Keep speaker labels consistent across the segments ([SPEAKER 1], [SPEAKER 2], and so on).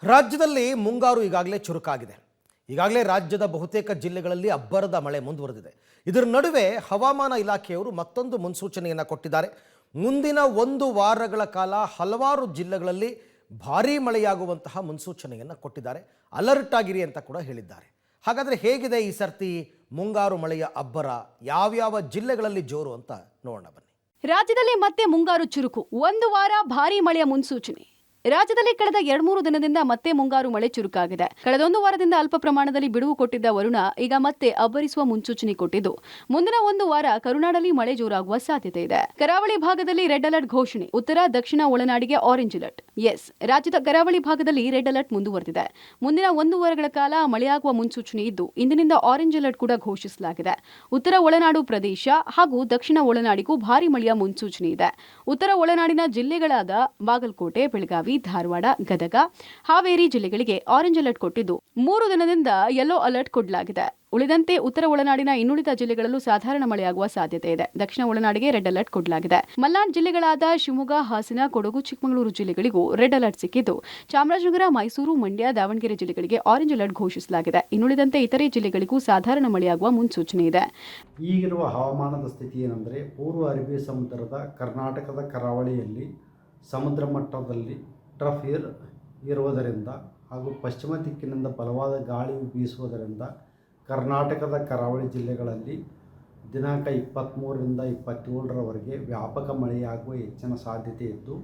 [SPEAKER 1] ರಾಜ್ಯದಲ್ಲಿ ಮುಂಗಾರು ಈಗಾಗಲೇ ಚುರುಕಾಗಿದೆ. ಈಗಾಗಲೇ ರಾಜ್ಯದ ಬಹುತೇಕ ಜಿಲ್ಲೆಗಳಲ್ಲಿ ಅಬ್ಬರದ ಮಳೆ ಮುಂದುವರೆದಿದೆ. ಇದರ ನಡುವೆ ಹವಾಮಾನ ಇಲಾಖೆಯವರು ಮತ್ತೊಂದು ಮುನ್ಸೂಚನೆಯನ್ನು ಕೊಟ್ಟಿದ್ದಾರೆ. ಮುಂದಿನ 1 ವಾರಗಳ ಕಾಲ ಹಲವಾರು ಜಿಲ್ಲೆಗಳಲ್ಲಿ ಭಾರೀ ಮಳೆಯಾಗುವಂತಹ ಮುನ್ಸೂಚನೆಯನ್ನು ಕೊಟ್ಟಿದ್ದಾರೆ. ಅಲರ್ಟ್ ಆಗಿರಿ ಅಂತ ಕೂಡ ಹೇಳಿದ್ದಾರೆ. ಹಾಗಾದರೆ ಹೇಗಿದೆ ಈ ಸರ್ತಿ ಮುಂಗಾರು ಮಳೆಯ ಅಬ್ಬರ? ಯಾವ್ಯಾವ ಜಿಲ್ಲೆಗಳಲ್ಲಿ ಜೋರು ಅಂತ ನೋಡೋಣ ಬನ್ನಿ.
[SPEAKER 2] ರಾಜ್ಯದಲ್ಲಿ ಮತ್ತೆ ಮುಂಗಾರು ಚುರುಕು. 1 ವಾರ ಭಾರೀ ಮಳೆಯ ಮುನ್ಸೂಚನೆ. ರಾಜ್ಯದಲ್ಲಿ ಕಳೆದ 2-3 ದಿನದಿಂದ ಮತ್ತೆ ಮುಂಗಾರು ಮಳೆ ಚುರುಕಾಗಿದೆ. ಕಳೆದ 1 ವಾರದಿಂದ ಅಲ್ಪ ಪ್ರಮಾಣದಲ್ಲಿ ಬಿಡುವು ಕೊಟ್ಟಿದ್ದ ವರುಣ ಈಗ ಮತ್ತೆ ಅಬ್ಬರಿಸುವ ಮುನ್ಸೂಚನೆ ಕೊಟ್ಟಿದ್ದು, ಮುಂದಿನ 1 ವಾರ ಕರುನಾಡಲ್ಲಿ ಮಳೆ ಜೋರಾಗುವ ಸಾಧ್ಯತೆ ಇದೆ. ಕರಾವಳಿ ಭಾಗದಲ್ಲಿ ರೆಡ್ ಅಲರ್ಟ್ ಘೋಷಣೆ. ಉತ್ತರ ದಕ್ಷಿಣ ಒಳನಾಡಿಗೆ ಆರೆಂಜ್ ಅಲರ್ಟ್. ರಾಜ್ಯದ ಕರಾವಳಿ ಭಾಗದಲ್ಲಿ ರೆಡ್ ಅಲರ್ಟ್ ಮುಂದುವರೆದಿದೆ. ಮುಂದಿನ 1 ವಾರಗಳ ಕಾಲ ಮಳೆಯಾಗುವ ಮುನ್ಸೂಚನೆ ಇದ್ದು, ಇಂದಿನಿಂದ ಆರೆಂಜ್ ಅಲರ್ಟ್ ಕೂಡ ಘೋಷಿಸಲಾಗಿದೆ. ಉತ್ತರ ಒಳನಾಡು ಪ್ರದೇಶ ಹಾಗೂ ದಕ್ಷಿಣ ಒಳನಾಡಿಗೂ ಭಾರೀ ಮಳೆಯ ಮುನ್ಸೂಚನೆ ಇದೆ. ಉತ್ತರ ಒಳನಾಡಿನ ಜಿಲ್ಲೆಗಳಾದ ಬಾಗಲಕೋಟೆ, ಬೆಳಗಾವಿ, ಧಾರವಾಡ, ಗದಗ, ಹಾವೇರಿ ಜಿಲ್ಲೆಗಳಿಗೆ ಆರೆಂಜ್ ಅಲರ್ಟ್ ಕೊಟ್ಟಿದ್ದು, 3 ದಿನದಿಂದ ಯೆಲ್ಲೋ ಅಲರ್ಟ್ ಕೊಡಲಾಗಿದೆ. ಉಳಿದಂತೆ ಉತ್ತರ ಒಳನಾಡಿನ ಇನ್ನುಳಿದ ಜಿಲ್ಲೆಗಳಲ್ಲೂ ಸಾಧಾರಣ ಮಳೆಯಾಗುವ ಸಾಧ್ಯತೆ ಇದೆ. ದಕ್ಷಿಣ ಒಳನಾಡಿಗೆ ರೆಡ್ ಅಲರ್ಟ್ ಕೊಡಲಾಗಿದೆ. ಮಲೆನಾಡು ಜಿಲ್ಲೆಗಳಾದ ಶಿವಮೊಗ್ಗ, ಹಾಸನ, ಕೊಡಗು, ಚಿಕ್ಕಮಗಳೂರು ಜಿಲ್ಲೆಗಳಿಗೂ ರೆಡ್ ಅಲರ್ಟ್ ಸಿಕ್ಕಿದ್ದು, ಚಾಮರಾಜನಗರ, ಮೈಸೂರು, ಮಂಡ್ಯ, ದಾವಣಗೆರೆ ಜಿಲ್ಲೆಗಳಿಗೆ ಆರೆಂಜ್ ಅಲರ್ಟ್ ಘೋಷಿಸಲಾಗಿದೆ. ಇನ್ನುಳಿದಂತೆ ಇತರೆ ಜಿಲ್ಲೆಗಳಿಗೂ ಸಾಧಾರಣ ಮಳೆಯಾಗುವ ಮುನ್ಸೂಚನೆ ಇದೆ.
[SPEAKER 3] ಈಗಿರುವ ಹವಾಮಾನದ ಸ್ಥಿತಿ ಏನೆಂದರೆ, ಪೂರ್ವ ಅರಬ್ಬಿ ಸಮುದ್ರದ ಕರ್ನಾಟಕದ ಕರಾವಳಿಯಲ್ಲಿ ಸಮುದ್ರ ಮಟ್ಟದಲ್ಲಿ ಟ್ರಫ್ ಇರುವುದರಿಂದ ಹಾಗೂ ಪಶ್ಚಿಮ ದಿಕ್ಕಿನಿಂದ ಬಲವಾದ ಗಾಳಿ ಬೀಸುವುದರಿಂದ ಕರ್ನಾಟಕದ ಕರಾವಳಿ ಜಿಲ್ಲೆಗಳಲ್ಲಿ ದಿನಾಂಕ 23ರಿಂದ 27ರವರೆಗೆ ವ್ಯಾಪಕ ಮಳೆಯಾಗುವ ಹೆಚ್ಚಿನ ಸಾಧ್ಯತೆ ಇದ್ದು,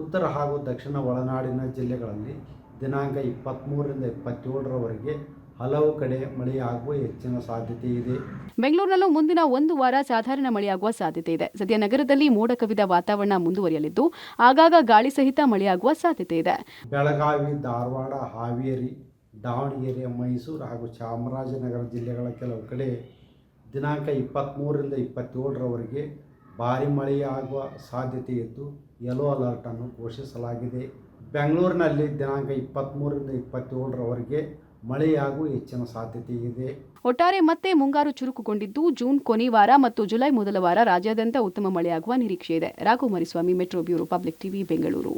[SPEAKER 3] ಉತ್ತರ ಹಾಗೂ ದಕ್ಷಿಣ ಒಳನಾಡಿನ ಜಿಲ್ಲೆಗಳಲ್ಲಿ ದಿನಾಂಕ 23ರಿಂದ 27ರವರೆಗೆ ಹಲವು ಕಡೆ ಮಳೆಯಾಗುವ ಹೆಚ್ಚಿನ ಸಾಧ್ಯತೆ ಇದೆ.
[SPEAKER 2] ಬೆಂಗಳೂರಿನಲ್ಲೂ ಮುಂದಿನ 1 ವಾರ ಸಾಧಾರಣ ಮಳೆಯಾಗುವ ಸಾಧ್ಯತೆ ಇದೆ. ಸದ್ಯ ನಗರದಲ್ಲಿ ಮೋಡ ಕವಿದ ವಾತಾವರಣ ಮುಂದುವರಿಯಲಿದ್ದು, ಆಗಾಗ ಗಾಳಿ ಸಹಿತ ಮಳೆಯಾಗುವ ಸಾಧ್ಯತೆ ಇದೆ.
[SPEAKER 3] ಬೆಳಗಾವಿ, ಧಾರವಾಡ, ಹಾವೇರಿ, ದಾವಣಗೆರೆ, ಮೈಸೂರು ಹಾಗೂ ಚಾಮರಾಜನಗರ ಜಿಲ್ಲೆಗಳ ಕೆಲವು ಕಡೆ ದಿನಾಂಕ 23ರಿಂದ 27ರವರೆಗೆ ಭಾರೀ ಮಳೆಯಾಗುವ ಸಾಧ್ಯತೆ ಇದ್ದು, ಯೆಲ್ಲೋ ಅಲರ್ಟನ್ನು ಘೋಷಿಸಲಾಗಿದೆ. ಬೆಂಗಳೂರಿನಲ್ಲಿ ದಿನಾಂಕ 23ರಿಂದ 27ರವರೆಗೆ ಮಳೆಯಾಗುವ ಹೆಚ್ಚಿನ ಸಾಧ್ಯತೆ ಇದೆ.
[SPEAKER 2] ಒಟ್ಟಾರೆ ಮತ್ತೆ ಮುಂಗಾರು ಚುರುಕುಗೊಂಡಿದ್ದು, ಜೂನ್ ಕೊನೆ ವಾರ ಮತ್ತು ಜುಲೈ ಮೊದಲ ವಾರ ರಾಜ್ಯಾದ್ಯಂತ ಉತ್ತಮ ಮಳೆಯಾಗುವ ನಿರೀಕ್ಷೆ ಇದೆ. Raghu Mariswamy, metro bureau, public TV, Bengaluru.